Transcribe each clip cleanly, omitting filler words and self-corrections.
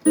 Hi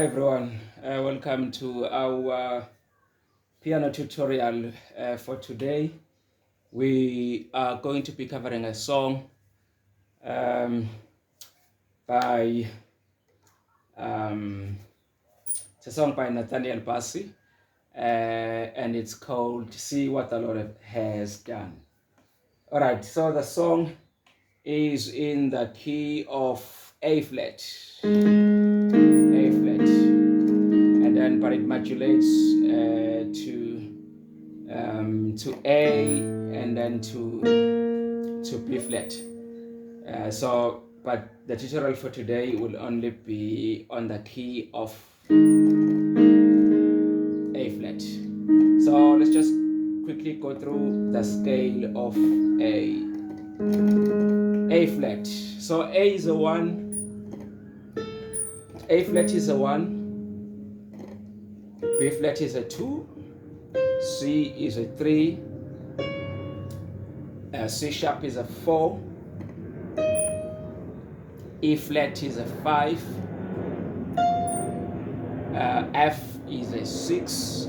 everyone, welcome to our piano tutorial for today. We are going to be covering a song by it's a song by Nathaniel Bassey, and it's called "See What the Lord Has Done." All right, so the song is in the key of A flat, and then but it modulates to A and then to B flat. But the tutorial for today will only be on the key of A flat. So let's just quickly go through the scale of A flat. So A is a 1, A flat is a 1, B flat is a 2, C is a 3, C sharp is a 4, E flat is a 5, F is a 6,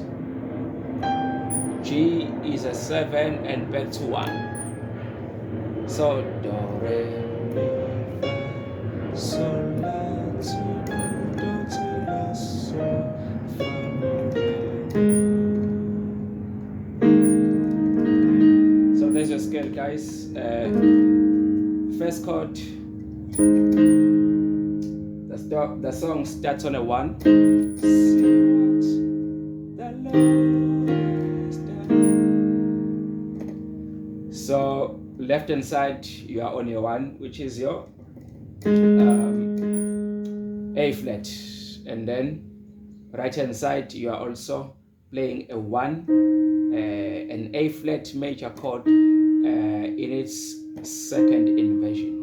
G is a 7, and back to 1. So do, re, mi, fa, sol, la, si, do, si, la, sol, fa, mi, re. So there's your scale, guys. First chord, the song starts on a 1. See what the Lord has done. So left hand side you are on your 1, which is your A flat, and then right hand side you are also playing a 1, an A flat major chord in its second inversion.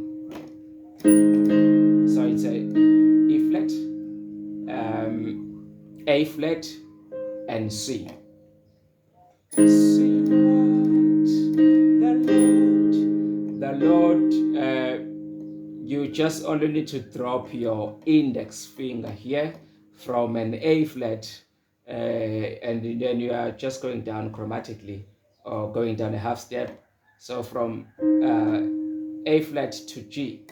So it's a E flat, A flat, and C. See what the Lord, you just only need to drop your index finger here from an A flat, and then you are just going down chromatically or going down a half step. So from A flat to G.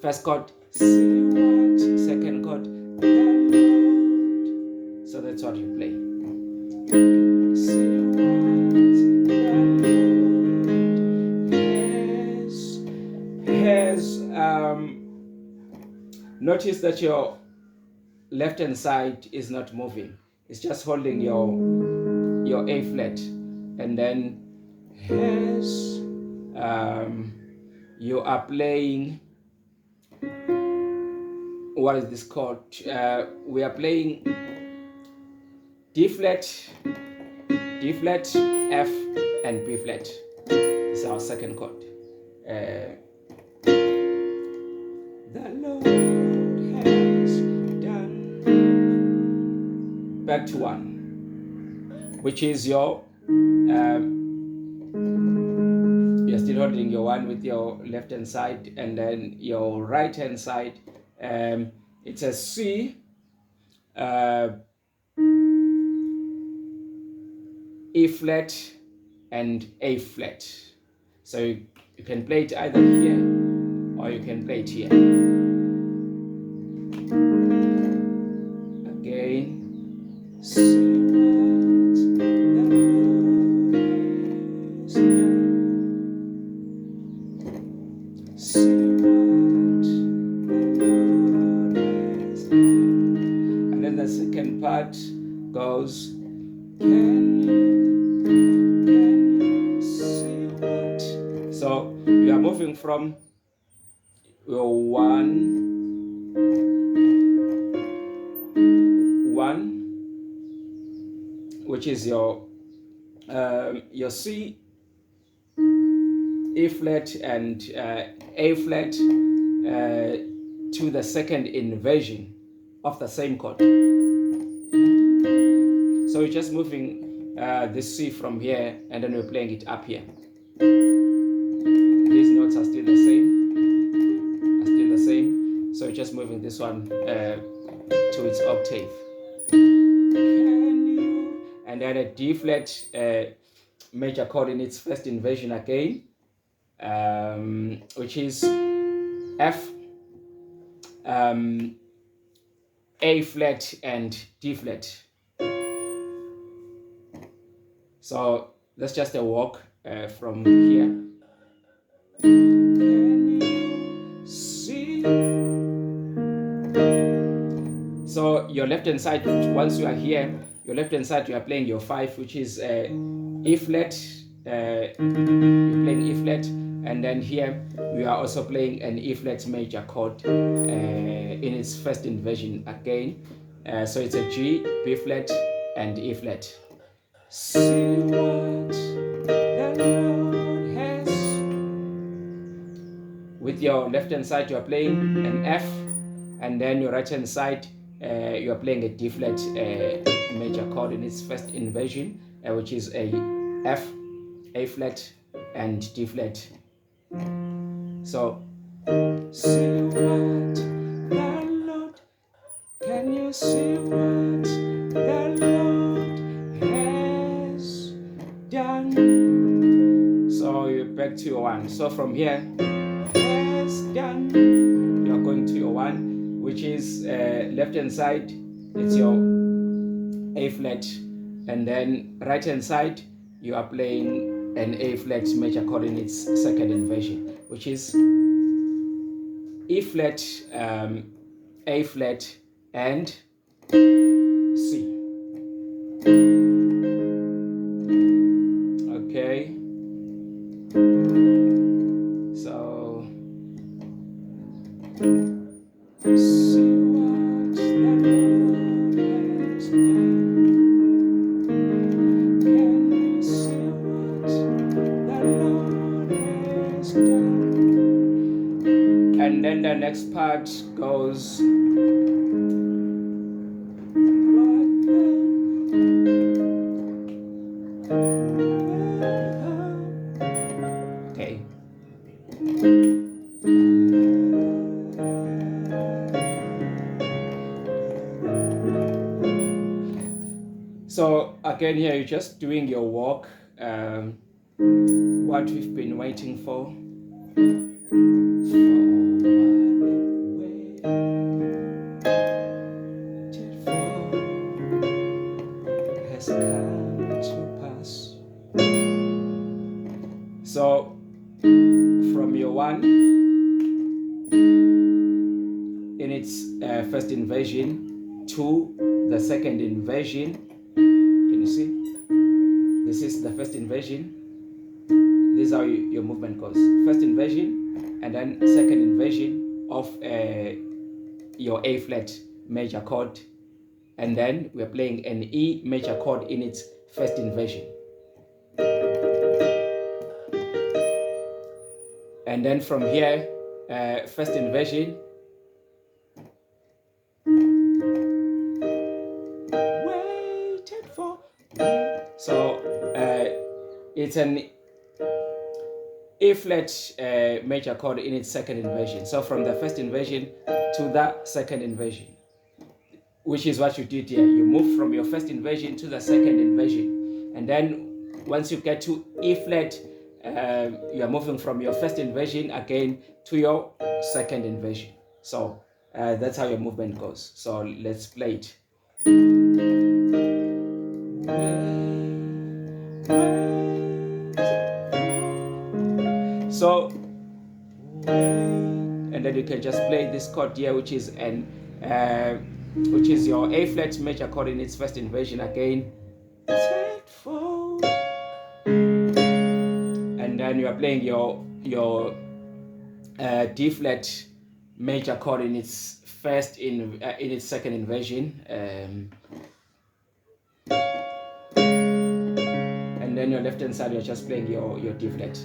First chord, see what, second chord, the Lord. So that's what you play. See what the Lord has. Notice that your left hand side is not moving. It's just holding your A flat, and then has. You are playing. What is this chord? We are playing D flat, F, and B flat. It's our second chord. The Lord has done. Back to 1, which is your you're still holding your 1 with your left hand side, and then your right hand side, it's a C, E flat and A flat. So you can play it either here or you can play it here. Again, see what the Lord has done. See what the Lord has done. And then the second part goes, can you see what? So we are moving from your 1, 1, which is your C, E flat and A flat, to the second inversion of the same chord. So we're just moving this C from here, and then we're playing it up here. These notes are still the same, so we're just moving this one to its octave. And then a D flat major chord in its first inversion again, which is F, A flat and D flat. So that's just a walk from here. Can you see? So your left hand side, once you are here, your left hand side, you are playing your 5, which is E flat. You're playing E flat, and then here we are also playing an E flat major chord in its first inversion again. So it's a G, B flat, and E flat. See what the Lord has. With your left hand side, you are playing an F, and then your right hand side, you are playing a D flat major chord in its first inversion, which is a F, A flat, and D flat. So, see what the Lord, can you see what the Lord has done? So you're back to your 1. So from here, has done, you're going to your 1, which is left hand side, it's your A flat, and then right hand side, you are playing an A flat major chord in its second inversion, which is E flat, A flat, and C. Okay. So see what the Lord has done. Can you see what the Lord has done? And then the next part goes, okay. So again here, you're just doing your walk, what we've been waiting for. Has come to pass. So from your 1 in its first inversion to the second inversion, can you see? This is the first inversion. This is how your movement goes. First inversion, and then second inversion of your A flat major chord, and then we're playing an E major chord in its first inversion. And then from here, first inversion. Waited for. So it's an E flat major chord in its second inversion. So from the first inversion to the second inversion, which is what you did here. You move from your first inversion to the second inversion. And then once you get to E flat, you are moving from your first inversion again to your second inversion. So that's how your movement goes. So let's play it. So, and then you can just play this chord here, which is your A flat major chord in its first inversion again. And then you are playing your D flat major chord in its in its second inversion. And then your left hand side, you're just playing your D flat.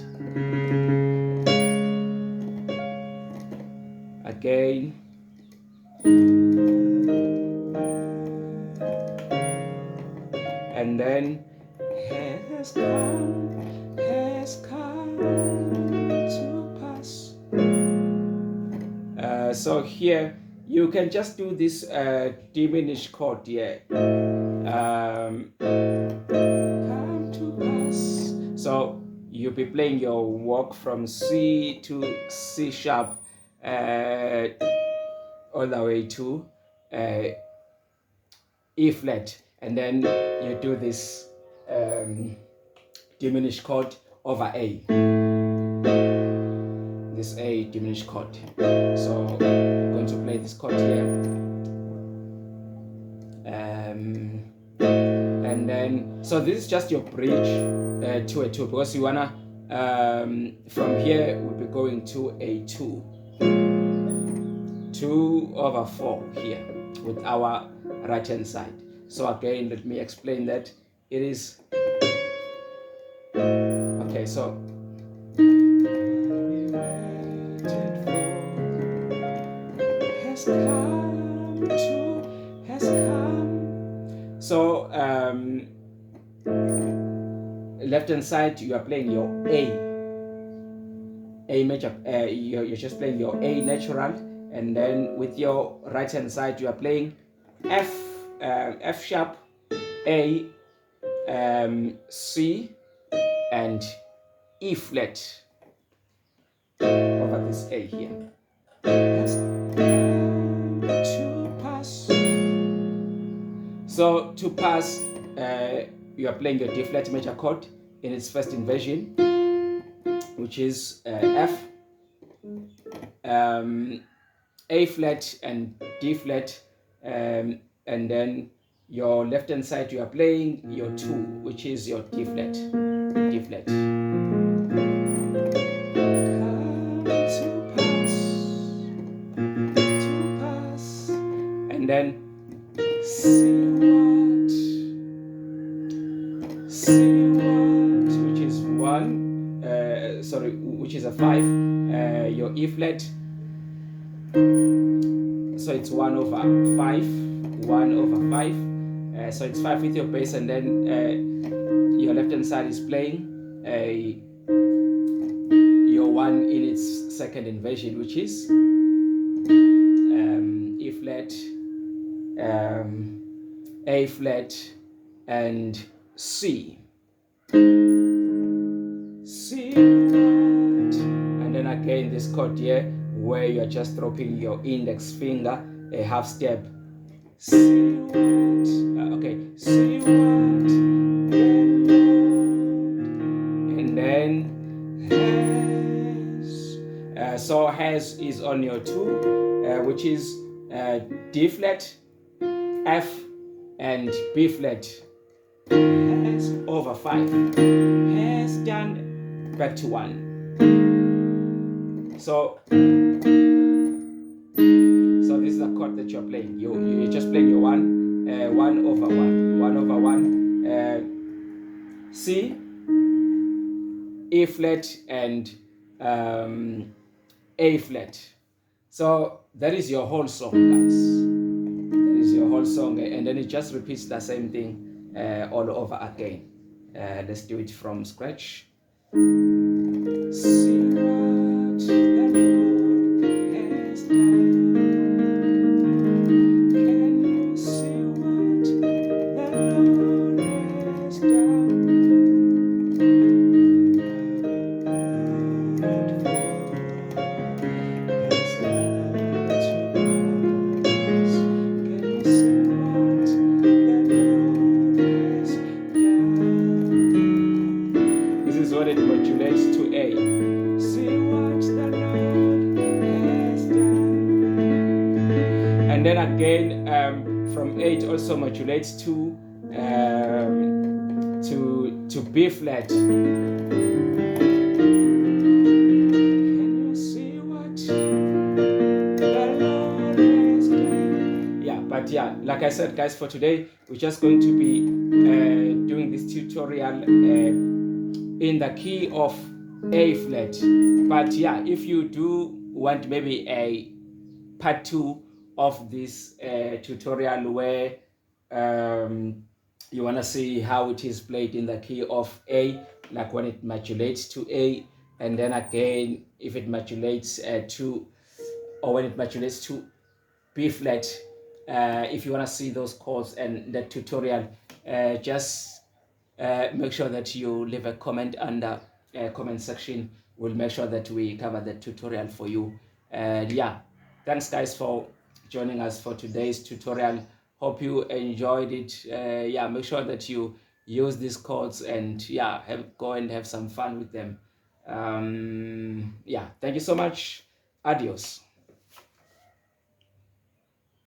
Again. And then has come to pass. So here you can just do this diminished chord here. Come to pass. So you'll be playing your walk from C to C sharp all the way to E flat, and then you do this diminished chord over A. This A diminished chord. So I'm going to play this chord here. And then, so this is just your bridge to a 2, because you wanna, from here we'll be going to a 2. 2/4 here with our right hand side. So again, let me explain that. It is, okay, so has come. So left hand side, you are playing your A major, you're just playing your A natural, and then with your right hand side you are playing F sharp, A, C, and E flat over this A here. To pass. So to pass, you are playing your D flat major chord in its first inversion, which is F, A flat and D flat, and then your left hand side you are playing your 2, which is your D flat. D flat. To pass, and then see what, which is 1, which is a 5, your E flat. So it's 1/5, 1/5. So it's 5 with your bass, and then your left hand side is playing your 1 in its second inversion, which is E flat, A flat, and C. And then again this chord here, where you are just dropping your index finger a half step. See what, see what, and then has. So has is on your 2, which is D flat, F, and B flat. Has over 5. Has done back to 1. So this is a chord that you're playing. You're just playing your 1/1, C, E flat, and A flat. So that is your whole song, guys. That is your whole song, and then it just repeats the same thing all over again. Let's do it from scratch. See what the Lord has done. Can you see what the Lord has done? This is what it modulates to A. See what the Lord has done. And then again, from A it also modulates to B flat. Can you see what the Lord has done? Yeah, but yeah, like I said, guys, for today we're just going to be doing this tutorial in the key of A flat. But yeah, if you do want maybe a part 2 of this tutorial where you want to see how it is played in the key of A, like when it modulates to A, and then again if it modulates to, or when it modulates to B flat. If you want to see those chords and the tutorial, just make sure that you leave a comment under comment section. We'll make sure that we cover the tutorial for you. And yeah, thanks guys for joining us for today's tutorial. Hope you enjoyed it. Yeah, make sure that you use these chords and yeah, go and have some fun with them. Yeah, thank you so much. Adios.